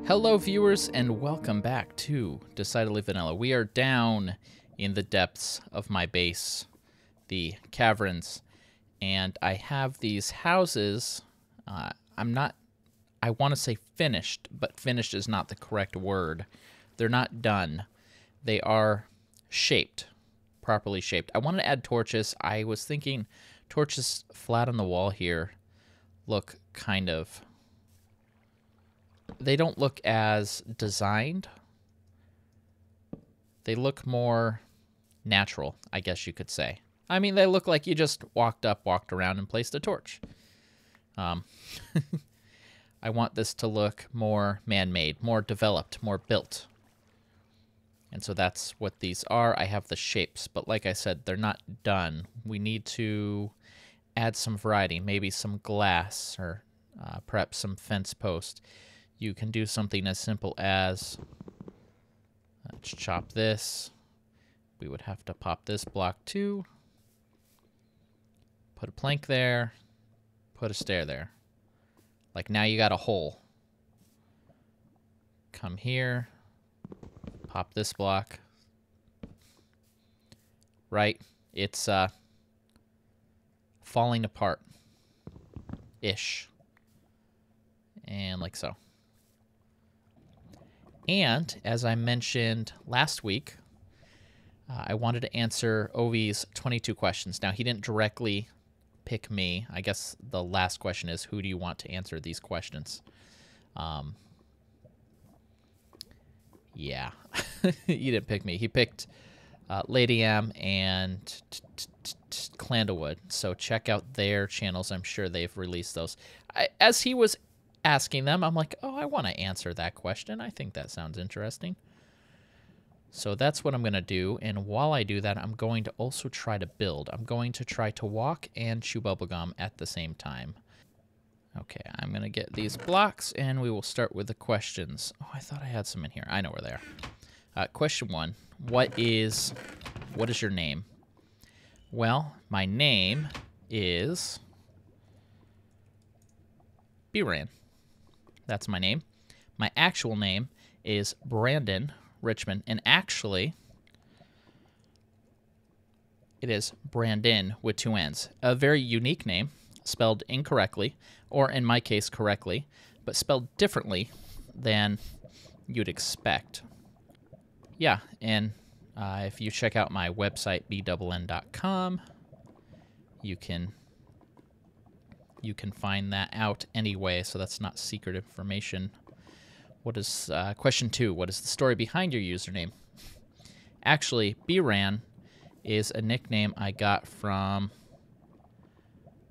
Hello viewers and welcome back to Decidedly Vanilla. We are down in the depths of my base, the caverns, and I have these houses. I want to say finished, but finished is not the correct word. They're not done. They are shaped, properly shaped. I wanted to add torches. I was thinking torches flat on the wall here look kind of... They don't look as designed. They look more natural, I guess you could say. I mean, they look like you just walked around, and placed a torch. I want this to look more man-made, more developed, more built. And so that's what these are. I have the shapes, but like I said, they're not done. We need to add some variety, maybe some glass or perhaps some fence post. You can do something as simple as, let's chop this. We would have to pop this block too. Put a plank there. Put a stair there. Like now you got a hole. Come here. Pop this block. Right? It's falling apart. Ish. And like so. And, as I mentioned last week, I wanted to answer Ovi's 22 questions. Now, he didn't directly pick me. I guess the last question is, who do you want to answer these questions? Yeah, he didn't pick me. He picked Lady M and Clandlewood. So check out their channels. I'm sure they've released those. As he was asking them, I'm like, oh, I want to answer that question. I think that sounds interesting. So that's what I'm going to do. And while I do that, I'm going to also try to build. I'm going to try to walk and chew bubblegum at the same time. Okay, I'm going to get these blocks and we will start with the questions. Oh, I thought I had some in here. I know where they are. Question 1. What is your name? Well, my name is bRanN. That's my name. My actual name is Brandon Richmond, and actually, it is Brandon with 2 N's. A very unique name, spelled incorrectly, or in my case, correctly, but spelled differently than you'd expect. Yeah, and if you check out my website, bRanN.com, you can find that out anyway, so that's not secret information. What is question 2? What is the story behind your username? Actually, bRanN is a nickname I got from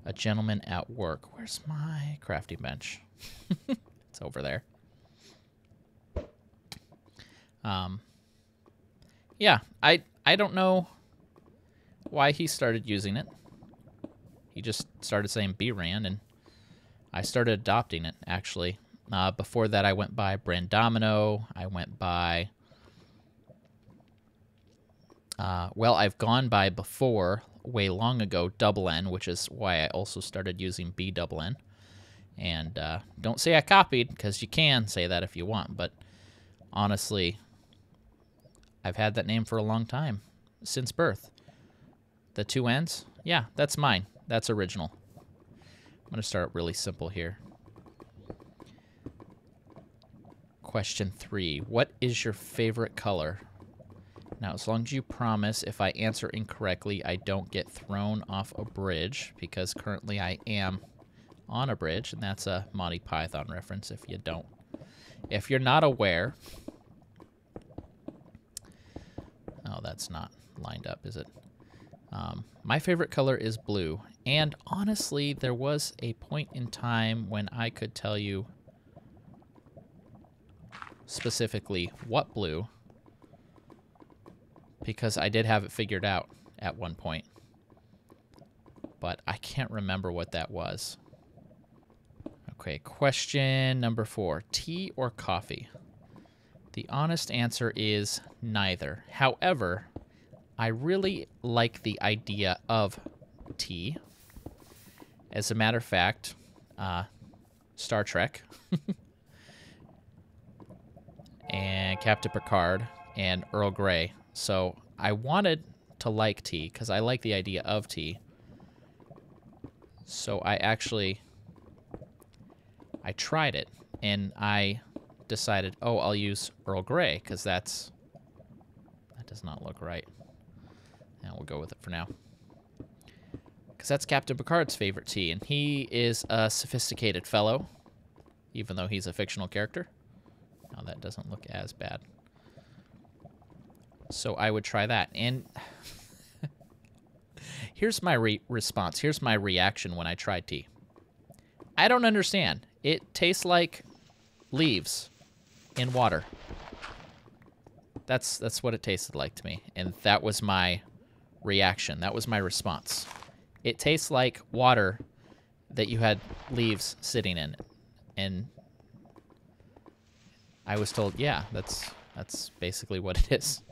a gentleman at work. Where's my crafting bench? It's over there. Yeah, I don't know why he started using it. He just started saying bRanN, and I started adopting it, actually. Before that, I went by Brandomino. I went by... well, I've gone by before, way long ago, N, which is why I also started using bRanN. And don't say I copied, because you can say that if you want, but honestly, I've had that name for a long time, since birth. The 2 N's? Yeah, that's mine. That's original. I'm going to start really simple here. Question 3. What is your favorite color? Now, as long as you promise if I answer incorrectly, I don't get thrown off a bridge, because currently I am on a bridge, and that's a Monty Python reference if you don't. If you're not aware... Oh, that's not lined up, is it? My favorite color is blue, and honestly, there was a point in time when I could tell you specifically what blue, because I did have it figured out at one point, but I can't remember what that was. Okay, question number 4. Tea or coffee? The honest answer is neither. However, I really like the idea of tea. As a matter of fact, Star Trek and Captain Picard and Earl Grey. So I wanted to like tea because I like the idea of tea. So I tried it, and I decided, oh, I'll use Earl Grey because that does not look right. And we'll go with it for now. Because that's Captain Picard's favorite tea, and he is a sophisticated fellow, even though he's a fictional character. Now that doesn't look as bad. So I would try that. And here's my response. Here's my reaction when I tried tea. I don't understand. It tastes like leaves in water. That's what it tasted like to me. And that was my reaction. That was my response. It tastes like water that you had leaves sitting in it. And I was told, yeah, that's basically what it is.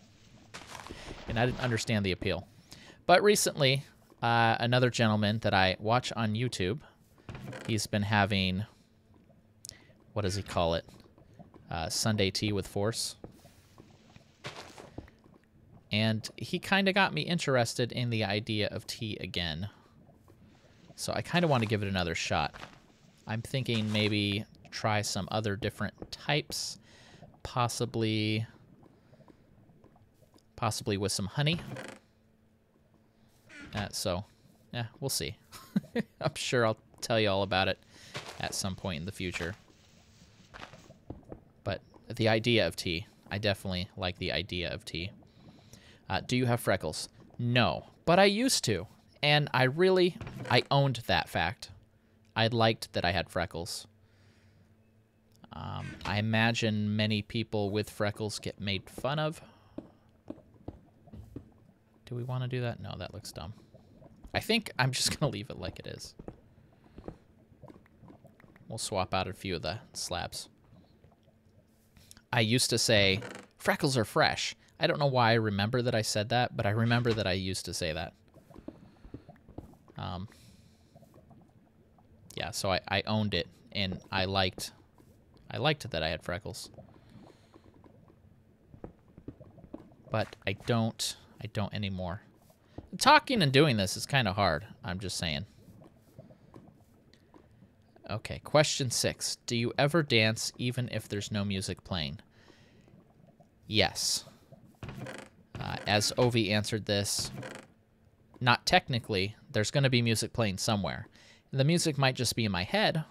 And I didn't understand the appeal. But recently, another gentleman that I watch on YouTube, he's been having, what does he call it? Sunday tea with force. And he kind of got me interested in the idea of tea again. So I kind of want to give it another shot. I'm thinking maybe try some other different types, possibly with some honey. So, yeah, we'll see. I'm sure I'll tell you all about it at some point in the future. But the idea of tea, I definitely like the idea of tea. Do you have freckles? No, but I used to. And I owned that fact. I liked that I had freckles. I imagine many people with freckles get made fun of. Do we want to do that? No, that looks dumb. I think I'm just going to leave it like it is. We'll swap out a few of the slabs. I used to say, freckles are fresh. I don't know why I remember that I said that, but I remember that I used to say that. Yeah, so I owned it, and I liked that I had freckles. But I don't anymore. Talking and doing this is kind of hard, I'm just saying. Okay, question 6. Do you ever dance even if there's no music playing? Yes. As Ovi answered this, not technically, there's going to be music playing somewhere. The music might just be in my head,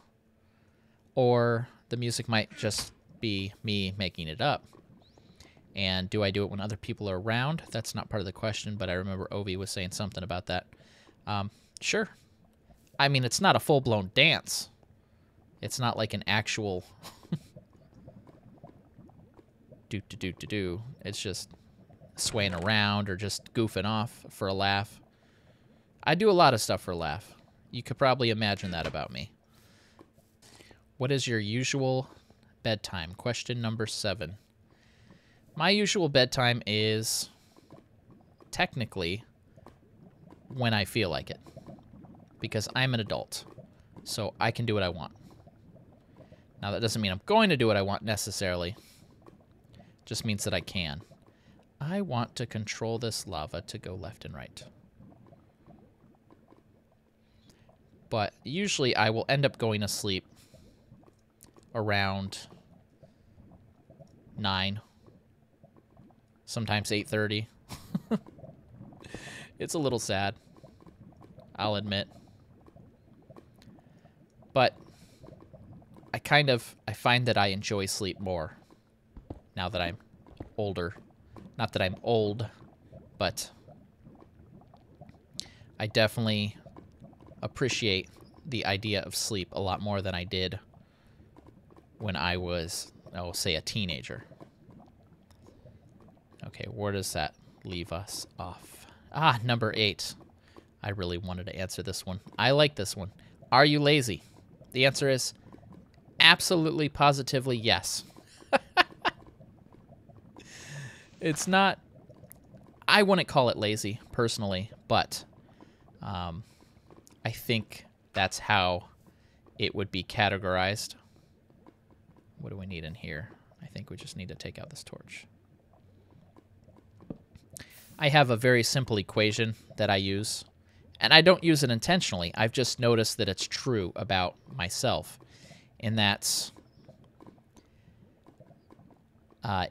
or the music might just be me making it up. And do I do it when other people are around? That's not part of the question, but I remember Ovi was saying something about that. Sure. I mean, it's not a full-blown dance. It's not like an actual do-do-do-do-do. It's just swaying around or just goofing off for a laugh. I do a lot of stuff for a laugh. You could probably imagine that about me. What is your usual bedtime? Question number 7. My usual bedtime is technically when I feel like it, because I'm an adult, so I can do what I want. Now, that doesn't mean I'm going to do what I want necessarily. It just means that I can. I want to control this lava to go left and right. But usually I will end up going to sleep around 9, sometimes 8:30. It's a little sad, I'll admit. But I find that I enjoy sleep more now that I'm older. Not that I'm old, but I definitely appreciate the idea of sleep a lot more than I did when I was, say, a teenager. Okay, where does that leave us off? Number 8. I really wanted to answer this one. I like this one. Are you lazy? The answer is absolutely, positively yes. It's not, I wouldn't call it lazy, personally, but I think that's how it would be categorized. What do we need in here? I think we just need to take out this torch. I have a very simple equation that I use, and I don't use it intentionally. I've just noticed that it's true about myself, and that's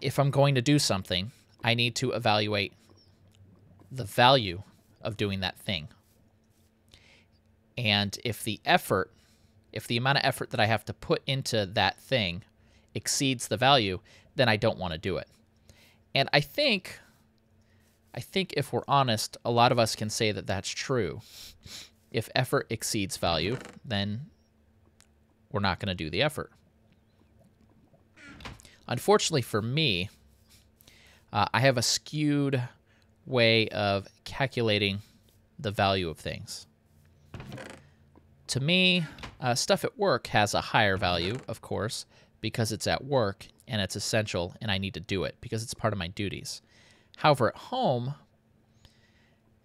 if I'm going to do something, I need to evaluate the value of doing that thing. And if the amount of effort that I have to put into that thing exceeds the value, then I don't want to do it. And I think if we're honest, a lot of us can say that that's true. If effort exceeds value, then we're not going to do the effort. Unfortunately for me, I have a skewed way of calculating the value of things. To me, stuff at work has a higher value, of course, because it's at work and it's essential and I need to do it because it's part of my duties. However, at home,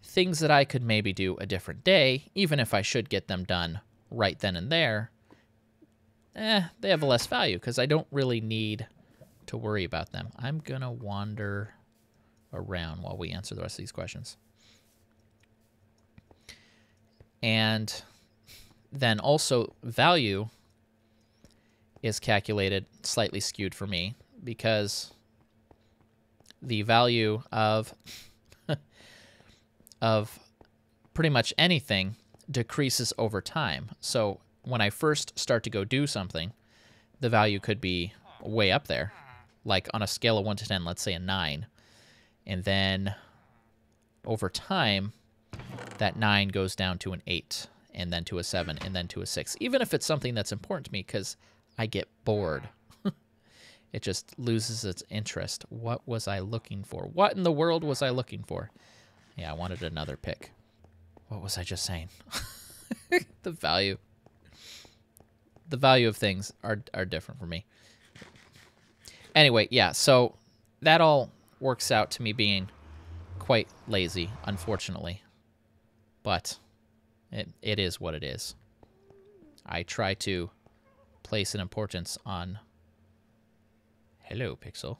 things that I could maybe do a different day, even if I should get them done right then and there, they have less value because I don't really need to worry about them. I'm going to wander around while we answer the rest of these questions. And then also value is calculated slightly skewed for me because the value of pretty much anything decreases over time. So when I first start to go do something, the value could be way up there, like on a scale of 1 to 10, let's say a 9. And then over time, that 9 goes down to an 8, and then to a 7, and then to a 6. Even if it's something that's important to me because I get bored. It just loses its interest. What was I looking for? What in the world was I looking for? Yeah, I wanted another pick. What was I just saying? The value of things are different for me. Anyway, yeah, so that all works out to me being quite lazy, unfortunately. But it is what it is. I try to place an importance on... Hello, Pixel.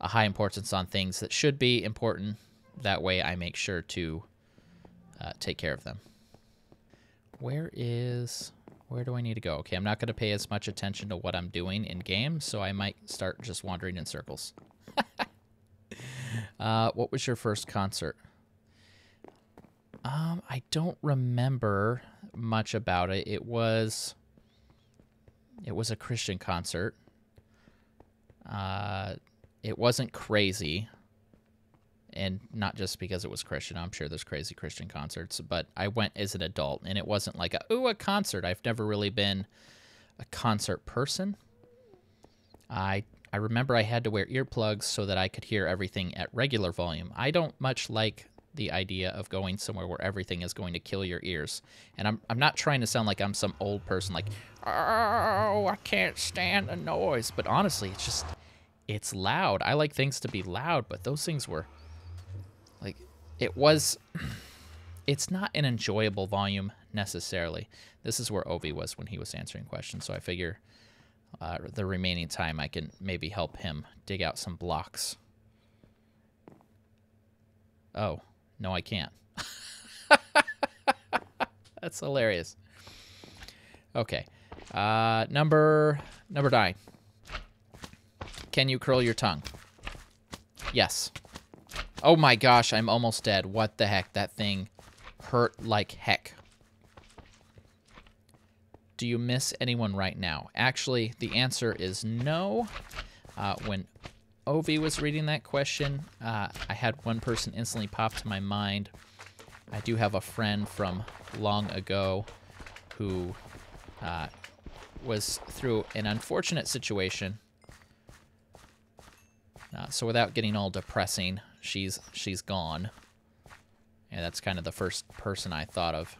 A high importance on things that should be important. That way I make sure to take care of them. Where do I need to go? Okay, I'm not going to pay as much attention to what I'm doing in game, so I might start just wandering in circles. What was your first concert? I don't remember much about it. It was a Christian concert. It wasn't crazy, and not just because it was Christian. I'm sure there's crazy Christian concerts, but I went as an adult, and it wasn't like a concert. I've never really been a concert person. I remember I had to wear earplugs so that I could hear everything at regular volume. I don't much like the idea of going somewhere where everything is going to kill your ears. And I'm not trying to sound like I'm some old person like, oh, I can't stand the noise. But honestly, it's loud. I like things to be loud, but those things were, like, it's not an enjoyable volume necessarily. This is where Ovi was when he was answering questions, so I figure the remaining time I can maybe help him dig out some blocks. Oh, no, I can't. That's hilarious. Okay. Number 9. Can you curl your tongue? Yes. Oh my gosh, I'm almost dead. What the heck? That thing hurt like heck. Do you miss anyone right now? Actually, the answer is no. When Ovi was reading that question, I had one person instantly pop to my mind. I do have a friend from long ago who was through an unfortunate situation. So without getting all depressing, she's gone. And that's kind of the first person I thought of.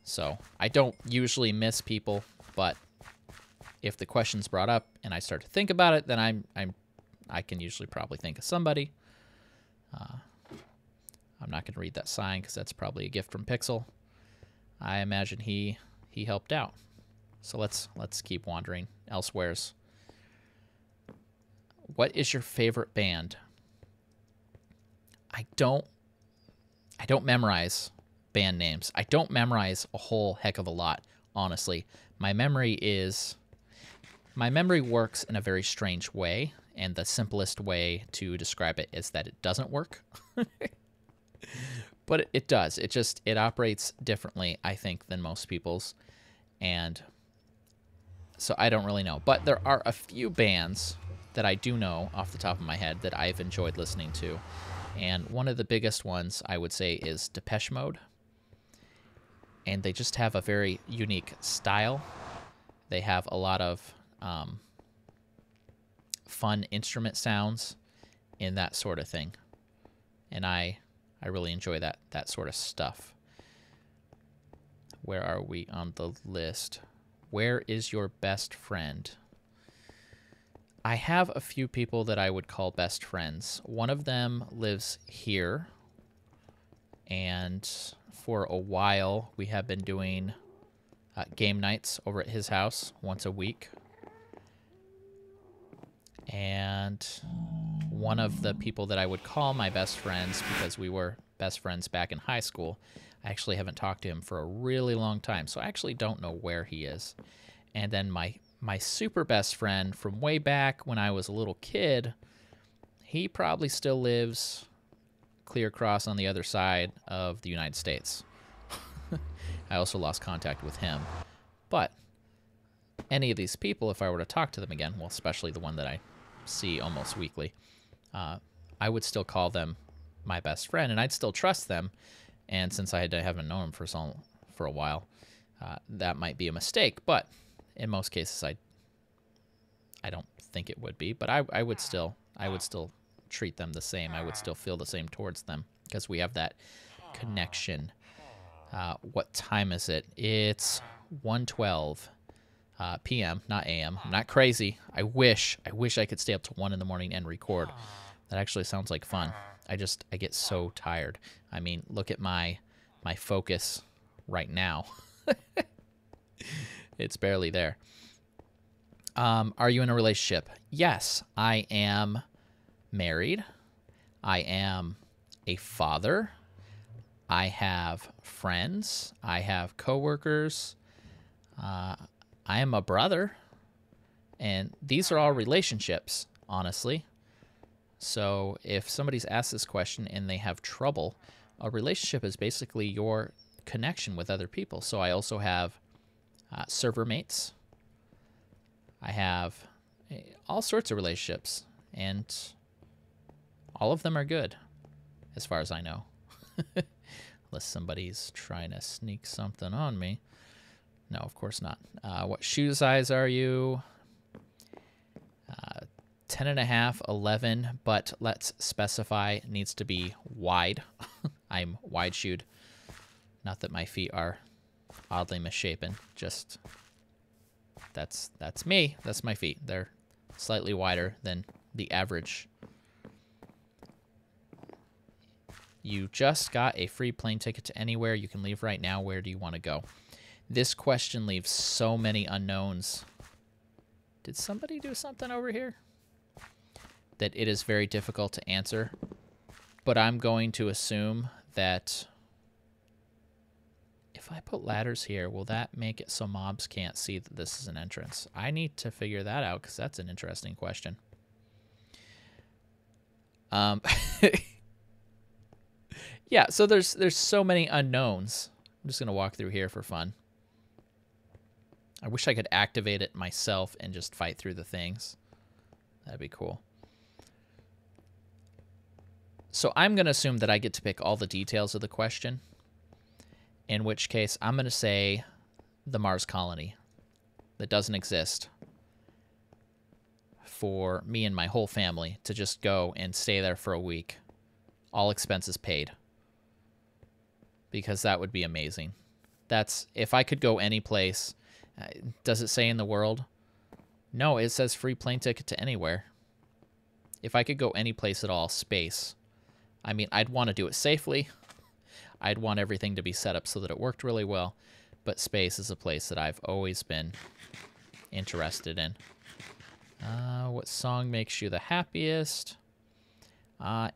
So I don't usually miss people, but if the question's brought up and I start to think about it, then I can usually probably think of somebody. I'm not going to read that sign because that's probably a gift from Pixel. I imagine he helped out. So let's keep wandering elsewheres. What is your favorite band? I don't memorize band names. I don't memorize a whole heck of a lot, honestly. My memory works in a very strange way, and the simplest way to describe it is that it doesn't work. But it does. It operates differently, I think, than most people's. And so I don't really know. But there are a few bands that I do know off the top of my head that I've enjoyed listening to. And one of the biggest ones, I would say, is Depeche Mode. And they just have a very unique style. They have a lot of fun instrument sounds and that sort of thing. And I really enjoy that sort of stuff. Where are we on the list? Where is your best friend? I have a few people that I would call best friends. One of them lives here, and for a while we have been doing game nights over at his house once a week. And one of the people that I would call my best friends, because we were best friends back in high school, I actually haven't talked to him for a really long time, so I actually don't know where he is. And then my super best friend from way back when I was a little kid, he probably still lives clear across on the other side of the United States. I also lost contact with him. But any of these people, if I were to talk to them again, well, especially the one that I see almost weekly, I would still call them my best friend, and I'd still trust them. And since I haven't known him for a while, that might be a mistake. But in most cases, I don't think it would be. But I would still treat them the same. I would still feel the same towards them because we have that connection. What time is it? It's 1:12 p.m., not a.m. I'm not crazy. I wish I could stay up to 1 in the morning and record. That actually sounds like fun. I get so tired. I mean, look at my focus right now. It's barely there. Are you in a relationship? Yes, I am married. I am a father. I have friends. I have coworkers. I am a brother. And these are all relationships, honestly. So if somebody's asked this question and they have trouble, a relationship is basically your connection with other people. So I also have server mates. I have all sorts of relationships, and all of them are good, as far as I know. Unless somebody's trying to sneak something on me. No, of course not. What shoe size are you? 10.5, 11, but let's specify needs to be wide. I'm wide-shoed. Not that my feet are oddly misshapen. Just that's me. That's my feet. They're slightly wider than the average. You just got a free plane ticket to anywhere. You can leave right now. Where do you want to go? This question leaves so many unknowns. Did somebody do something over here? That it is very difficult to answer. But I'm going to assume that if I put ladders here, will that make it so mobs can't see that this is an entrance? I need to figure that out because that's an interesting question. Yeah, so there's so many unknowns. I'm just going to walk through here for fun. I wish I could activate it myself and just fight through the things. That'd be cool. So I'm going to assume that I get to pick all the details of the question, in which case I'm going to say the Mars colony that doesn't exist for me and my whole family to just go and stay there for a week, all expenses paid, because that would be amazing. That's if I could go any place. Does it say in the world? No, it says free plane ticket to anywhere. If I could go any place at all, space. I mean, I'd want to do it safely. I'd want everything to be set up so that it worked really well. But space is a place that I've always been interested in. What song makes you the happiest?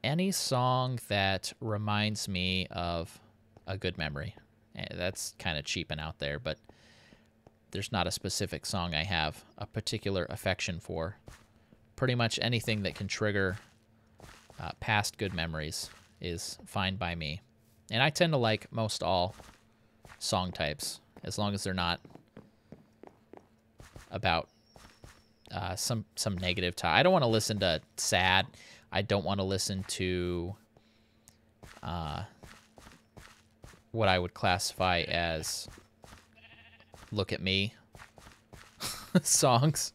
Any song that reminds me of a good memory. That's kind of cheap and out there, but there's not a specific song I have a particular affection for. Pretty much anything that can trigger past good memories is fine by me. And I tend to like most all song types, as long as they're not about some negative time. I don't want to listen to sad. I don't want to listen to what I would classify as look at me songs.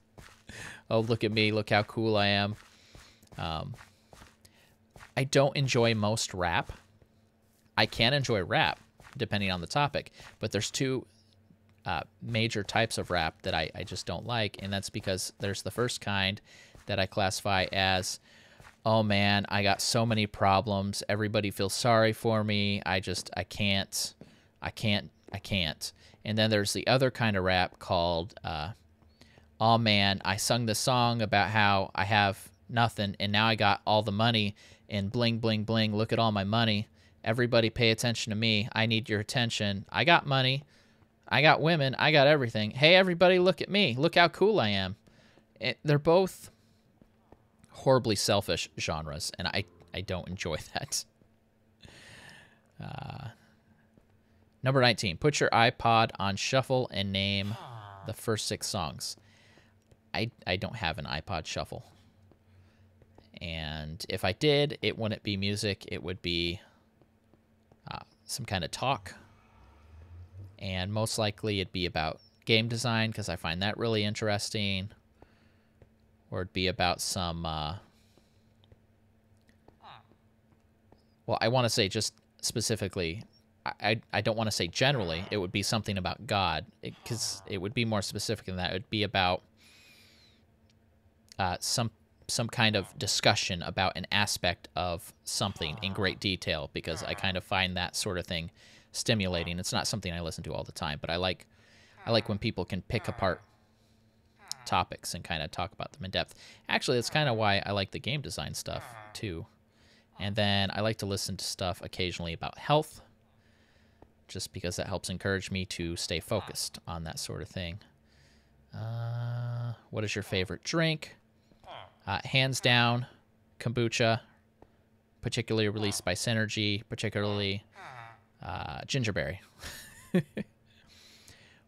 Oh, look at me. Look how cool I am. I don't enjoy most rap. I can enjoy rap, depending on the topic. But there's two major types of rap that I just don't like. And that's because there's the first kind that I classify as, oh, man, I got so many problems. Everybody feels sorry for me. I can't. And then there's the other kind of rap called, oh, man, I sung this song about how I have nothing, and now I got all the money, and bling, bling, bling, look at all my money. Everybody pay attention to me. I need your attention. I got money. I got women. I got everything. Hey, everybody, look at me. Look how cool I am. They're both horribly selfish genres, and I don't enjoy that. Number 19, put your iPod on shuffle and name the first 6 songs. I don't have an iPod shuffle. And if I did, it wouldn't be music. It would be some kind of talk. And most likely it'd be about game design, because I find that really interesting. Or it'd be about some... well, I want to say just specifically... I don't want to say generally. It would be something about God, because it would be more specific than that. It would be about some kind of discussion about an aspect of something in great detail, because I kind of find that sort of thing stimulating. It's not something I listen to all the time, but I like when people can pick apart topics and kind of talk about them in depth. Actually, that's kind of why I like the game design stuff too. And then I like to listen to stuff occasionally about health, just because that helps encourage me to stay focused on that sort of thing. What is your favorite drink? Hands down, kombucha, particularly released by Synergy, particularly gingerberry.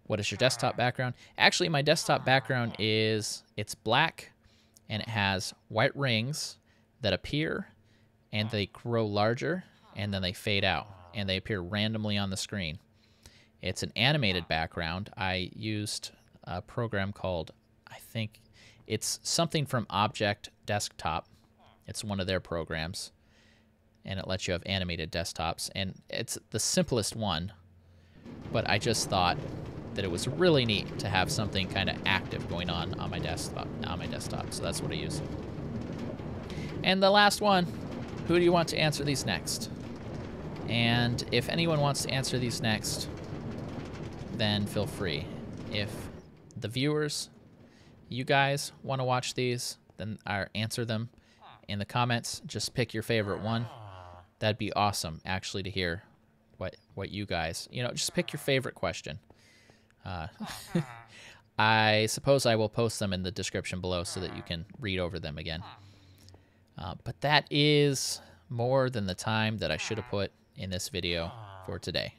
What is your desktop background? Actually, my desktop background it's black, and it has white rings that appear, and they grow larger, and then they fade out, and they appear randomly on the screen. It's an animated background. I used a program called, I think it's something from Object Desktop. It's one of their programs, and it lets you have animated desktops, and it's the simplest one, but I just thought that it was really neat to have something kind of active going on my desktop. So that's what I use. And the last one, who do you want to answer these next? And if anyone wants to answer these next, then feel free. If the viewers, you guys, want to watch these, then answer them in the comments. Just pick your favorite one. That'd be awesome, actually, to hear what you guys, just pick your favorite question. I suppose I will post them in the description below so that you can read over them again. But that is more than the time that I should have put in this video for today.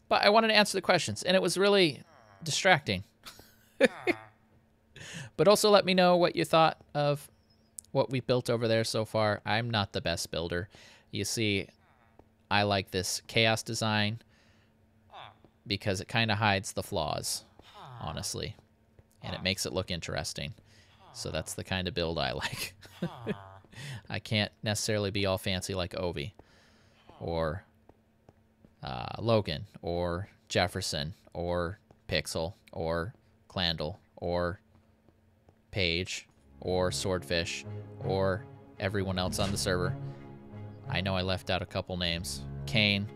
But I wanted to answer the questions, and it was really distracting. But also let me know what you thought of what we built over there so far. I'm not the best builder. You see, I like this chaos design because it kind of hides the flaws, honestly, and it makes it look interesting. So that's the kind of build I like. I can't necessarily be all fancy like Ovi, or Logan, or Jefferson, or Pixel, or Clandle, or Paige, or Swordfish, or everyone else on the server. I know I left out a couple names. Kane.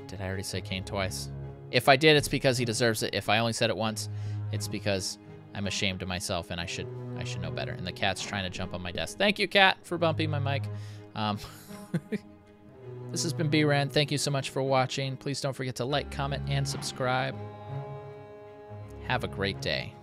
Did I already say Kane twice? If I did, it's because he deserves it. If I only said it once, it's because I'm ashamed of myself, and I should know better. And the cat's trying to jump on my desk. Thank you, cat, for bumping my mic. This has been bRanN. Thank you so much for watching. Please don't forget to like, comment, and subscribe. Have a great day.